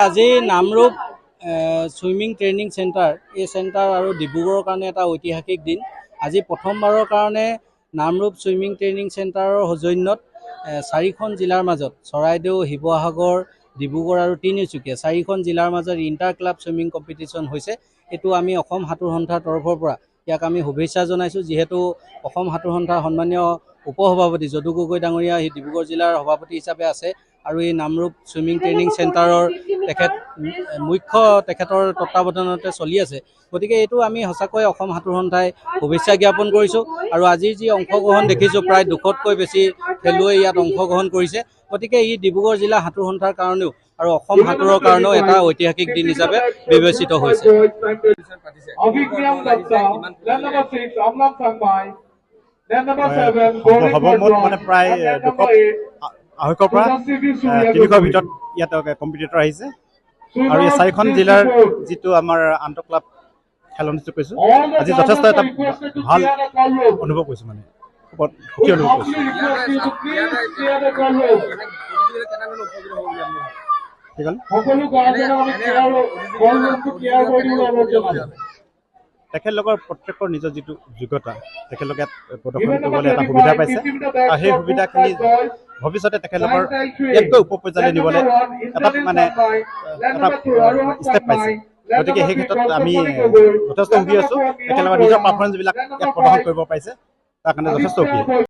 আজি Namrup swimming training centre এই centre আৰু ডিব্ৰুগড়ৰ কাৰণে এটা ঐতিহাসিক দিন। আজি প্ৰথমবাৰৰ কাৰণে নামৰূপ সুইমিং ট্ৰেইনিং চেণ্টাৰৰ সৌজন্যত 4খন জিলাৰ মাজত চৰাইদেউ, শিৱসাগৰ, ডিব্ৰুগড় আৰু তিনিচুকীয়া 4খন জিলাৰ মাজত ইণ্টাৰ ক্লাব সুইমিং কম্পিটিশ্যন হৈছে। এইটো আমি অসম সাঁতোৰ সন্থাৰ তৰফৰ পৰা ইয়াক আমি শুভেচ্ছা জনাইছোঁ, যিহেতু অসম সাঁতোৰ সন্থাৰ সন্মানীয় উপসভাপতি যদু গগৈ ডাঙৰীয়া এই ডিব্ৰুগড় জিলাৰ সভাপতি হিচাপে আছে আৰু এই নামৰূপ সুইমিং ট্ৰেইনিং চেণ্টাৰৰ তেখেতৰ তত্বাৱধানতে চলি আছে। গতিকে এইটো আমি সঁচাকৈ অসম সাঁতোৰ সন্থাই শুভেচ্ছা জ্ঞাপন কৰিছোঁ। আৰু আজিৰ যি অংশগ্ৰহণ দেখিছোঁ, প্ৰায় 200তকৈ বেছি খেলুৱৈ ইয়াত অংশগ্ৰহণ কৰিছে। গতিকে ই ডিব্ৰুগড় জিলা সাঁতোৰ সন্থাৰ কাৰণেও আৰু অসম সাঁতোৰৰ কাৰণেও এটা ঐতিহাসিক দিন হিচাপে বিবেচিত হৈছে। মানে প্ৰায় 200-250ৰ পৰা 300ৰ ভিতৰত ইয়াত কম্পিটিটৰ আহিছে আৰু এই 4খন জিলাৰ যিটো আমাৰ আন্তঃ ক্লাব খেল অনুষ্ঠিত কৰিছোঁ, আজি যথেষ্ট এটা ভাল অনুভৱ কৰিছোঁ, মানে সুখী অনুভৱ কৰিছোঁ। তেখেতলোকৰ প্ৰত্যেকৰ নিজৰ যিটো যোগ্যতা, তেখেতলোকে প্ৰদৰ্শন কৰিবলৈ এটা সুবিধা পাইছে আৰু সেই সুবিধাখিনি ভৱিষ্যতে তেখেতলোকৰ ইয়াতকৈ ওপৰ পৰ্যায়লৈ নিবলৈ এটা ষ্টেপ পাইছে। গতিকে সেই ক্ষেত্ৰত আমি যথেষ্ট সুখী আছোঁ। তেখেতলোকৰ নিজৰ পাৰফৰ্মেঞ্চবিলাক ইয়াত প্ৰদৰ্শন কৰিব পাৰিছে, তাৰ কাৰণে যথেষ্ট সুখী।